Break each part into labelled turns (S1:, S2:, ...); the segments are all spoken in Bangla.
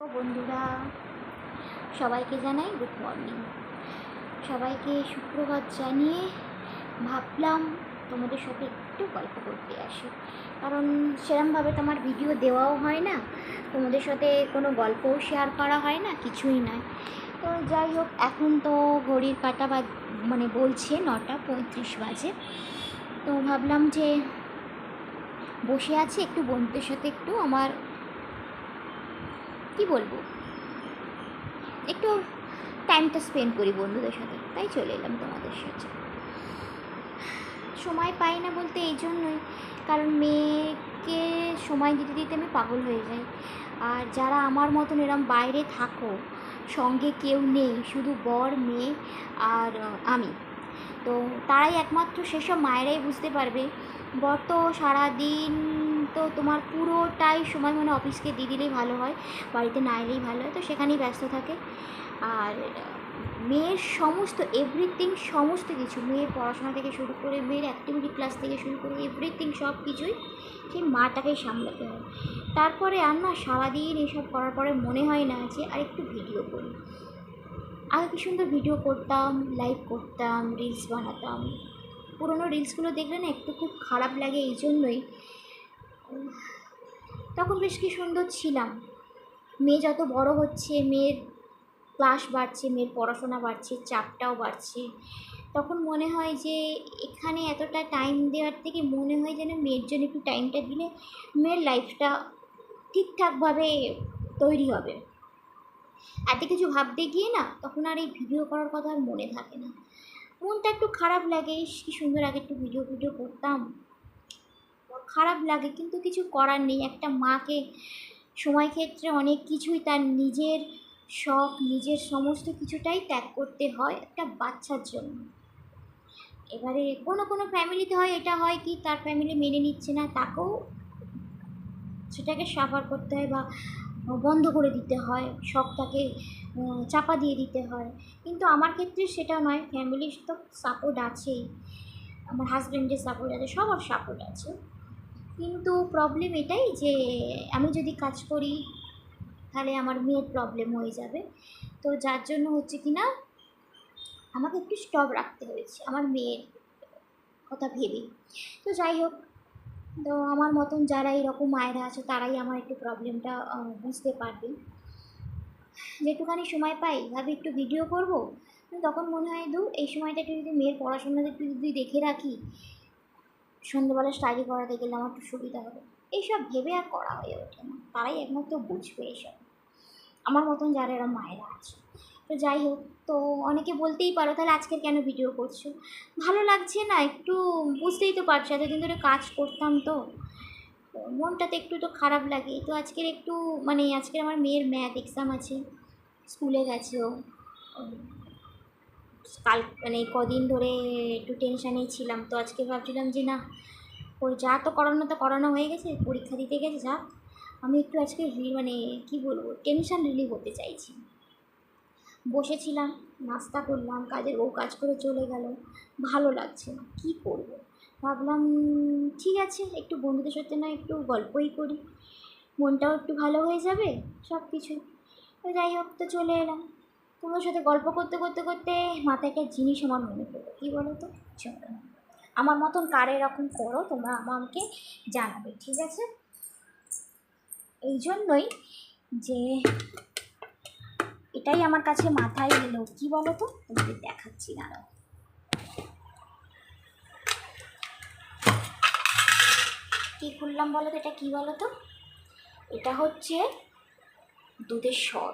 S1: বন্ধুরা, সবাইকে জানাই গুড মর্নিং। সবাইকে সুপ্রভাত জানিয়ে ভাবলাম তোমাদের সাথে একটু গল্প করতে আসি, কারণ সেরমভাবে তোমার ভিডিও দেওয়াও হয় না, তোমাদের সাথে কোনো গল্পও শেয়ার করা হয় না, কিছুই নয়। তো যাই হোক, এখন তো ঘড়ির কাঁটা বলছে 9:35 বাজে। তো ভাবলাম যে বসে আছি, একটু বন্ধুদের সাথে একটু আমার কি বলবো, একটু টাইমটা স্পেন্ড করি বন্ধুদের সাথে, তাই চলে এলাম তোমাদের সাথে। সময় পাই না বলতে এই জন্যই, কারণ মেয়েকে সময় দিতে দিতে আমি পাগল হয়ে যাই। আর যারা আমার মতন এরম বাইরে থাকো, সঙ্গে কেউ নেই, শুধু বর, মেয়ে আর আমি, তো তারাই একমাত্র সেসব মায়েরাই বুঝতে পারবে। বর তো সারাদিন, তো তোমার পুরোটাই সময় অফিসকে দিয়ে দিলেই ভালো হয়, বাড়িতে না এলেই ভালো হয়, তো সেখানেই ব্যস্ত থাকে। আর মেয়ের সমস্ত এভরিথিং, সমস্ত কিছু, মেয়ের পড়াশোনা থেকে শুরু করে, মেয়ের অ্যাক্টিভিটি ক্লাস থেকে শুরু করে এভরিথিং, সব কিছুই সেই মাটাকেই সামলাতে হয়। তারপরে আর না, সারাদিন এসব করার পরে মনে হয় না যে আর একটু ভিডিও করি। আগে কি সুন্দর ভিডিও করতাম, লাইভ করতাম, রিলস বানাতাম। পুরোনো রিলসগুলো দেখলে না একটু খুব খারাপ লাগে, এই জন্যই। তখন বেশ কি সুন্দর ছিলাম। মেয়ে যত বড় হচ্ছে, মেয়ের ক্লাস বাড়ছে, মেয়ের পড়াশোনা বাড়ছে, চাপটাও বাড়ছে, তখন মনে হয় যে এখানে এতটা টাইম দেওয়ার থেকে মনে হয় যেন মেয়ের জন্য একটু টাইমটা দিলে মেয়ের লাইফটা ঠিকঠাকভাবে তৈরি হবে। এত কিছু ভাবতে গিয়ে না, তখন আর এই ভিডিও করার কথা আর মনে থাকে না। মনটা একটু খারাপ লাগে, কি সুন্দর আগে একটু ভিডিও করতাম, খারাপ লাগে, কিন্তু কিছু করার নেই। একটা মাকে সময় ক্ষেত্রে অনেক কিছুই, তার নিজের শখ, নিজের সমস্ত কিছুটাই ত্যাগ করতে হয় একটা বাচ্চার জন্য। এবারে কোনো কোনো ফ্যামিলিতে হয়, এটা হয় কি তার ফ্যামিলি মেনে নিচ্ছে না, তাকেও সেটাকে সাফার করতে হয় বা বন্ধ করে দিতে হয়, শখটাকে চাপা দিয়ে দিতে হয়। কিন্তু আমার ক্ষেত্রে সেটা নয়, ফ্যামিলির তো সাপোর্ট আছেই, আমার হাজব্যান্ডের সাপোর্ট আছে, সবার সাপোর্ট আছে। কিন্তু প্রবলেম এটাই যে আমি যদি কাজ করি তাহলে আমার মেয়ের প্রবলেম হয়ে যাবে। তো যার জন্য হচ্ছে কি না, আমাকে একটু স্টপ রাখতে হয়েছে আমার মেয়ের কথা ভেবে। তো যাই হোক, তো আমার মতন যারা এরকম মায়েরা আছে তারাই আমার একটু প্রবলেমটা বুঝতে পারবে। যেটুখানি সময় পাই ভাবি একটু ভিডিও করব, কিন্তু তখন মনে হয় এই সময়টা একটু যদি মেয়ের পড়াশোনাটা একটু যদি দেখে রাখি, সন্ধ্যেবেলা স্টাডি করাতে গেলে আমার একটু সুবিধা হবে। এইসব ভেবে আর করা হয়ে ওঠে না, তারাই একমাত্র বুঝবে এসব, আমার মতন যারা এরা মায়েরা আছে। তো যাই হোক, তো অনেকে বলতেই পারো তাহলে আজকে কেন ভিডিও করছো, ভালো লাগছে না একটু, বুঝতেই তো পারছো এতদিন ধরে কাজ করতাম, তো মনটাতে একটু তো খারাপ লাগে। তো আজকের একটু আজকের আমার মেয়ের ম্যাথ এক্সাম আছে, স্কুলে গেছে ও। কাল কদিন ধরে একটু টেনশানেই ছিলাম, তো আজকে ভাবছিলাম যে না, ওর যা তো করানো হয়ে গেছে, পরীক্ষা দিতে গেছে, যাক আমি একটু আজকে কী বলবো, টেনশান রিলিভ হতে চাইছি। বসেছিলাম, নাস্তা করলাম, কাজের বউ কাজ করে চলে গেল, ভালো লাগছে না, কী করব। ভাবলাম ঠিক আছে, একটু বন্ধুদের সাথে না একটু গল্পই করি, মনটাও একটু ভালো হয়ে যাবে সব কিছু। তো যাই হোক, তো চলে এলাম। তোমার সাথে গল্প করতে করতে করতে মাথায় একটা জিনিস আমার মনে পড়লো, কী বলো তো, চলো আমার মতন কার এরকম করো তোমরা আমাকে জানাবে, ঠিক আছে? এই জন্যই যে এটাই আমার কাছে মাথায় এলো, কী বলো তো, তোমাদের দেখাচ্ছি, দাঁড়াও। কী খুললাম বলো তো, এটা কী বলো তো, এটা হচ্ছে দুধের স্বর।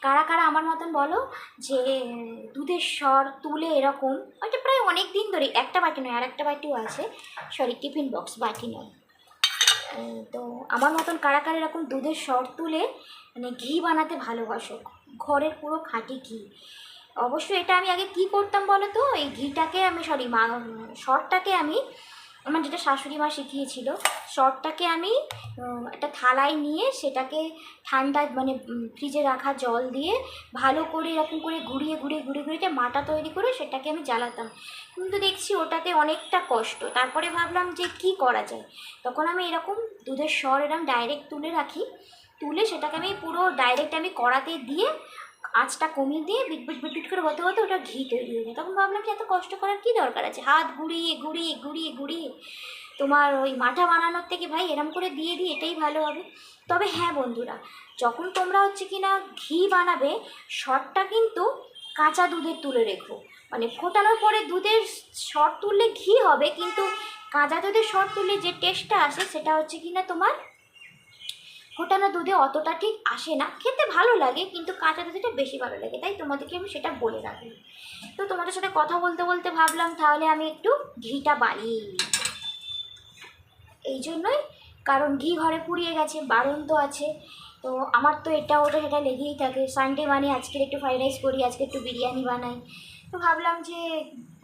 S1: কারা কারা আমার মতন বলো যে দুধের স্বর তুলে এরকম, ওইটা প্রায় অনেক দিন ধরে, একটা বাটি নয় আর একটা বাটিও আছে, সরি টিফিন বক্স, বাটি নয়। তো আমার মতন কারা কারা এরকম দুধের স্বর তুলে ঘি বানাতে ভালোবাসো, ঘরের পুরো খাঁটি ঘি। অবশ্যই এটা আমি আগে কি করতাম বলো তো, এই ঘিটাকে আমি সরটাকে আমি, আমার যেটা শাশুড়ি মা শিখিয়েছিল, সরটাকে আমি একটা থালায় নিয়ে সেটাকে ঠান্ডা ফ্রিজে রাখা জল দিয়ে ভালো করে এরকম করে ঘুরিয়ে ঘুরিয়ে ঘুরিয়ে ঘুরিয়ে মাটা তৈরি করে সেটাকে আমি জ্বালাতাম। কিন্তু দেখছি ওটাতে অনেকটা কষ্ট। তারপরে ভাবলাম যে কি করা যায়, তখন আমি এরকম দুধের স্বর এরকম ডাইরেক্ট তুলে রাখি, তুলে সেটাকে আমি পুরো ডাইরেক্ট আমি কড়াতে দিয়ে আঁচটা কমিয়ে দিয়ে বিট বিট বিট বিট করে হতে হতে ওটা ঘি তৈরি হয়ে যায়। তখন ভাবলাম যে এত কষ্ট করার কী দরকার আছে, হাত ঘুরিয়ে ঘুরিয়ে ঘুরিয়ে ঘুরিয়ে তোমার ওই মাঠা বানানোর থেকে ভাই এরম করে দিয়ে দিই, এটাই ভালো হবে। তবে হ্যাঁ বন্ধুরা, যখন তোমরা হচ্ছে কি না ঘি বানাবে, শটটা কিন্তু কাঁচা দুধের তুলে রেখো। মানে ফোটানোর পরে দুধের শট তুললে ঘি হবে, কিন্তু কাঁচা দুধের শট তুললে যে টেস্টটা আসে সেটা হচ্ছে কি না তোমার ফোটানো দুধে অতটা ঠিক আসে না। খেতে ভালো লাগে কিন্তু কাঁচা দুধটা বেশি ভালো লাগে, তাই তোমাদেরকে আমি সেটা বলে রাখি। তো তোমাদের সাথে কথা বলতে বলতে ভাবলাম তাহলে আমি একটু ঘিটা বাড়িয়ে নিই, এই জন্যই, কারণ ঘি ঘরে পুড়িয়ে গেছে, বারণ তো আছে। তো আমার তো এটা ওটা সেটা লেগেই থাকে। সানডে মানে আজকের একটু ফ্রাইড রাইস করি, আজকে একটু বিরিয়ানি বানাই, তো ভাবলাম যে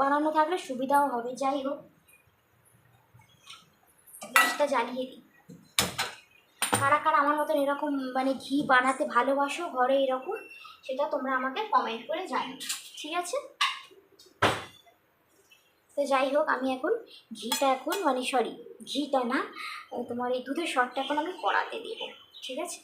S1: বানানো থাকলে সুবিধাও হবে। যাই হোক, গ্যাসটা জ্বালিয়ে দিই। কারা কারা আমার মতন এরকম মানে ঘি বানাতে ভালোবাসো ঘরে এরকম, সেটা তোমরা আমাকে কমেন্ট করে জানিও, ঠিক আছে? তো যাই হোক, আমি এখন ঘিটা এখন মানে সরি ঘিটা না, তোমার এই দুধের শটটা এখন আমি কড়াতে দেবো, ঠিক আছে?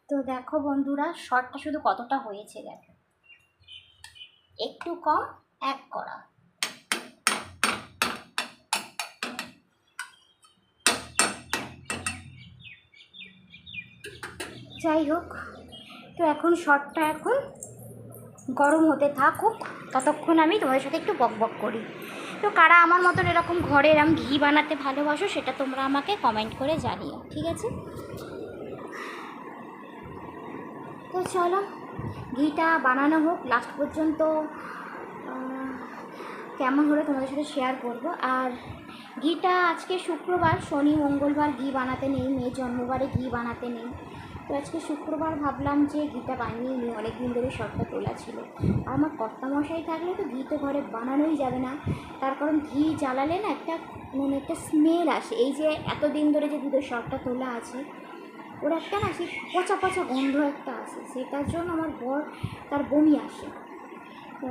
S1: তো দেখো বন্ধুরা, শটটা শুধু কতটা হয়েছে দেখো, একটু কম এক কড়া। যাই হোক, তো এখন শটটা এখন গরম হতে থাকুক, ততক্ষণ আমি তোমাদের সাথে একটু বক বক করি। তো কারা আমার মতন এরকম ঘরে এরম ঘি বানাতে ভালোবাসো সেটা তোমরা আমাকে কমেন্ট করে জানিও, ঠিক আছে? তো চলো ঘিটা বানানো হোক, লাস্ট পর্যন্ত কেমন হলো তোমাদের সাথে শেয়ার করব। আর ঘিটা আজকে শুক্রবার, শনি মঙ্গলবার ঘি বানাতে নেই, মেয়ের জন্মবারে ঘি বানাতে নেই। তো আজকে শুক্রবার ভাবলাম যে ঘিটা বানিয়ে নিই, অনেক দিন ধরে শখটা তোলা ছিল। আর আমার কর্তামশাই থাকলে তো ঘি তো ঘরে বানানোই যাবে না, তার কারণ ঘি জ্বালালে না একটা মানে একটা স্মেল আসে। এই যে এতদিন ধরে যে দুধের শখটা তোলা আছে, ওর একটা না সেই পচা পচা গন্ধ একটা আসে, সেটার জন্য আমার বর তার বমি আসে। তো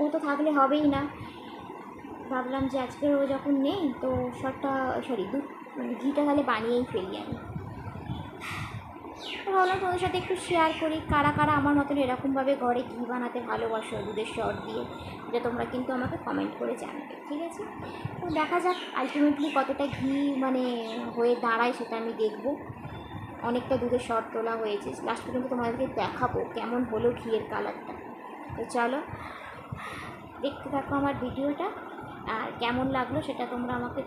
S1: ও তো থাকলে হবেই না, ভাবলাম যে আজকে ও যখন নেই তো শটটা দুধ মানে ঘিটা তাহলে বানিয়েই ফেলি আমি। ভাবলাম তোমাদের সাথে একটু শেয়ার করি, কারা কারা আমার মতন এরকমভাবে ঘরে ঘি বানাতে ভালোবাসো দুধের শট দিয়ে, এটা তোমরা কিন্তু আমাকে কমেন্ট করে জানাবে, ঠিক আছে? তো দেখা যাক আলটিমেটলি কতটা ঘি মানে হয়ে দাঁড়ায় সেটা আমি দেখবো। অনেকটা দুধের শট তোলা হয়েছে, লাস্ট পর্যন্ত তোমাদেরকে দেখাবো কেমন হলো ঘিয়ের কালারটা। তো চলো দেখতে থাকো আমার ভিডিওটা, আর কেমন লাগলো সেটা তোমরা আমাকে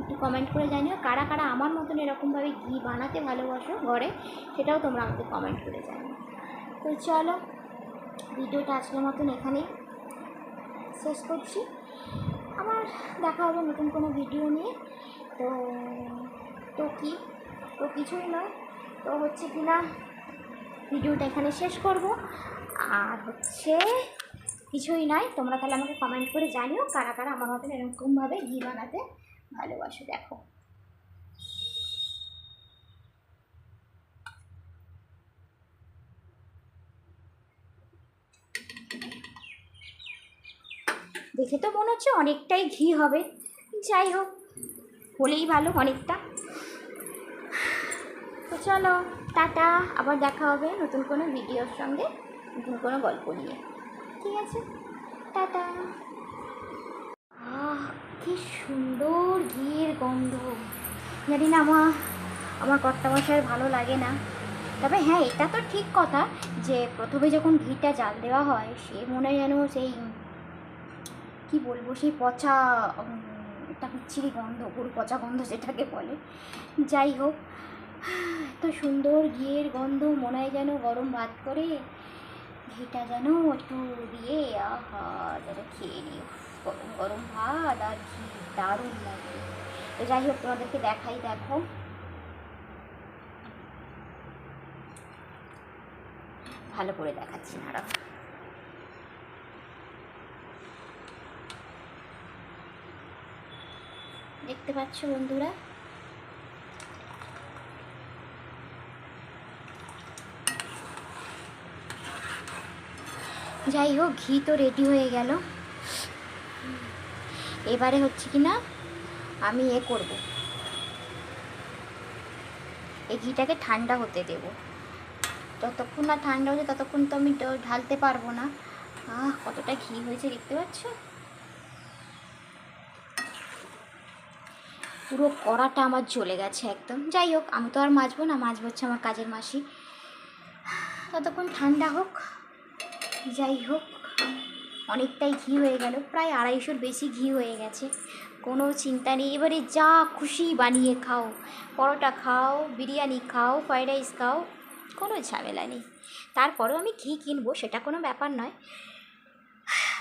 S1: একটু কমেন্ট করে জানিও। কারা কারা আমার মতন এরকমভাবে ঘি বানাতে ভালোবাসো ঘরে, সেটাও তোমরা আমাকে কমেন্ট করে জানিও। তো চলো ভিডিওটা আজকের মতন এখানেই শেষ করছি, আবার দেখা হবে নতুন কোনো ভিডিও নিয়ে। তো তো কি তো কিছুই নয়, তো হচ্ছে কি না ভিডিওটা এখানে শেষ করব। আর হচ্ছে কিছুই নয়, তোমরা তাহলে আমাকে কমেন্ট করে জানিও কারা কারা আমার মতন এরকমভাবে ঘি বানাতে ভালোবাসো। দেখো দেখে তো মনে হচ্ছে অনেকটাই ঘি হবে, যাই হোক হলেই ভালো অনেকটা। তো চলো টাটা, আবার দেখা হবে নতুন কোনো ভিডিওর সঙ্গে, নতুন কোনো গল্প নিয়ে, ঠিক আছে? টাটা। কি সুন্দর ঘিয়ের গন্ধ, জানি না আমার কর্তামশাইয়ের ভালো লাগে না। তবে হ্যাঁ, এটা তো ঠিক কথা যে প্রথমে যখন ঘিটা জাল দেওয়া হয় সে মনে হয় যেন সেই কি বলবো, সেই পচা একটা বিচ্ছিরি গন্ধ, গরু পচা গন্ধ যেটাকে বলে। যাই হোক, এত সুন্দর ঘিয়ের গন্ধ, মনে হয় যেন গরম ভাত করে ঘিটা যেন একটু দিয়ে আহা যেন খেয়ে নিই। গরম গরম ভাত আর ঘি, দারুণ লাগে। তো যাই হোক, তোমাদেরকে দেখাই, দেখো ভালো করে দেখাচ্ছি না, দেখতে পাচ্ছ বন্ধুরা? যাই হোক, ঘি তো রেডি হয়ে গেল। এবারে হচ্ছে কি না, আমি করব, এই ঘিটাকে ঠান্ডা হতে দেব। যতক্ষণ না ঠান্ডা হচ্ছে ততক্ষণ তো আমি ঢালতে পারবো না। কতটা ঘি হয়েছে দেখতে পাচ্ছ? পুরো কড়াটা আমার জ্বলে গেছে একদম। যাই হোক, আমি তো আর মাজবো না, মাজবো হচ্ছে আমার কাজের মাসি। ততক্ষণ ঠান্ডা হোক। যাই হোক, অনেকটাই ঘি হয়ে গেল, প্রায় 250-র বেশি ঘি হয়ে গেছে। কোনো চিন্তা নেই, এবারে যা খুশি বানিয়ে খাও, পরোটা খাও, বিরিয়ানি খাও, ফ্রাইড রাইস খাও, কোনো ঝামেলা নেই। তারপরেও আমি ঘি কিনবো, সেটা কোনো ব্যাপার নয়,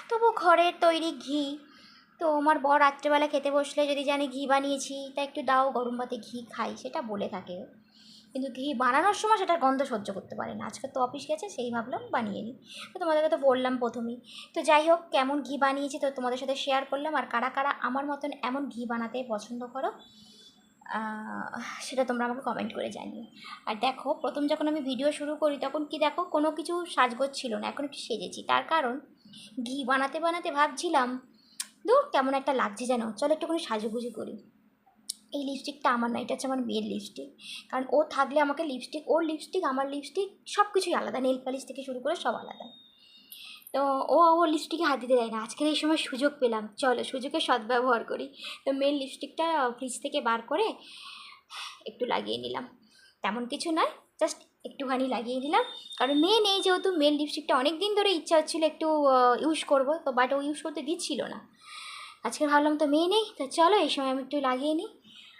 S1: তবু ঘরের তৈরি ঘি। তো আমার বর রাত্রেবেলা খেতে বসলে যদি জানে ঘি বানিয়েছি, তা একটু দাও গরম ভাতে ঘি খাই, সেটা বলে থাকে। কিন্তু ঘি বানানোর সময় সেটার গন্ধ সহ্য করতে পারে না। আজকে তো অফিস গেছে, সেই ভাবলাম বানিয়ে নিই। তো তোমাদেরকে তো বললাম প্রথমেই। তো যাই হোক, কেমন ঘি বানিয়েছি তো তোমাদের সাথে শেয়ার করলাম। আর কারা কারা আমার মতন এমন ঘি বানাতে পছন্দ করো, সেটা তোমরা আমাকে কমেন্ট করে জানিও। আর দেখো, প্রথম যখন আমি ভিডিও শুরু করি তখন কি দেখো, কোনো কিছু সাজগোজ ছিল না, এখন একটু সেজেছি। তার কারণ ঘি বানাতে বানাতে ভাবছিলাম, দূর কেমন একটা লাগছে যেন, চলো একটুখানি সাজুগুজু করি। এই লিপস্টিকটা আমার না, এটা হচ্ছে আমার মেয়ের লিপস্টিক। কারণ ও থাকলে আমাকে লিপস্টিক, ওর লিপস্টিক, আমার লিপস্টিক সব কিছুই আলাদা, নেল পালিশ থেকে শুরু করে সব আলাদা। তো ওর লিপস্টিকে হাত দিতে দেয় না। আজকের এই সময় সুযোগ পেলাম, চলো সুযোগের সদ্ব্যবহার করি। তো মেয়ের লিপস্টিকটা ফ্রিজ থেকে বার করে একটু লাগিয়ে নিলাম। তেমন কিছু নয়, জাস্ট একটুখানি লাগিয়ে দিলাম। কারণ মেয়ে নেই যেহেতু, মেয়ের লিপস্টিকটা অনেক দিন ধরে ইচ্ছা হচ্ছিলো একটু ইউজ করবো, তো বাট ও ইউজ করতে দিচ্ছিল না। আজকে ভাবলাম তো মেয়ে নেই, তো চলো এই সময় আমি একটু লাগিয়ে নিই।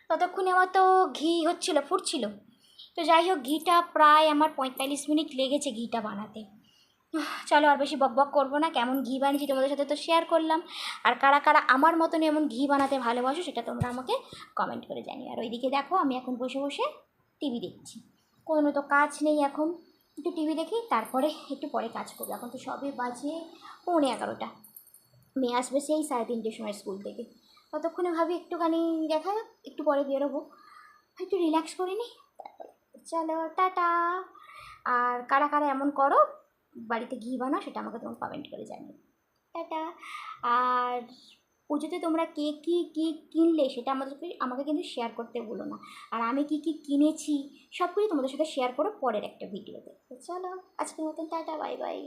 S1: ততক্ষণে আমার তো ঘি হচ্ছিলো, ফুটছিল। তো যাই হোক, ঘিটা প্রায় আমার 45 মিনিট লেগেছে ঘিটা বানাতে। চলো আর বেশি বকবক করবো না, কেমন ঘি বানিয়েছি তোমাদের সাথে তো শেয়ার করলাম। আর কারা কারা আমার মতন এমন ঘি বানাতে ভালোবাসো, সেটা তোমরা আমাকে কমেন্ট করে জানিও। আর ওইদিকে দেখো, আমি এখন বসে বসে টিভি দেখছি। কোনো তো কাজ নেই এখন, একটু টিভি দেখি, তারপরে একটু পরে কাজ করবো। এখন তো সবে বাজে 11:15। মেয়ে আসবে সেই 3:30 সময় স্কুল থেকে। ততক্ষণে ভাবি একটুখানি দেখা যাক, একটু পরে বেরোবো, একটু রিল্যাক্স করে নিই, তারপরে চলো টাটা। আর কারা কারা এমন করো, বাড়িতে ঘি বানাও, সেটা আমাকে তোমার কমেন্ট করে জানিও। টাটা। আর পুজোতে তোমরা কে কী কী কিনলে সেটা আমাকে কিন্তু শেয়ার করতে ভুলো না। আর আমি কী কী কিনেছি সব কিছু তোমাদের সাথে শেয়ার করো পরের একটা ভিডিওতে। তো চলো, আজকের মতন টাটা, বাই বাই।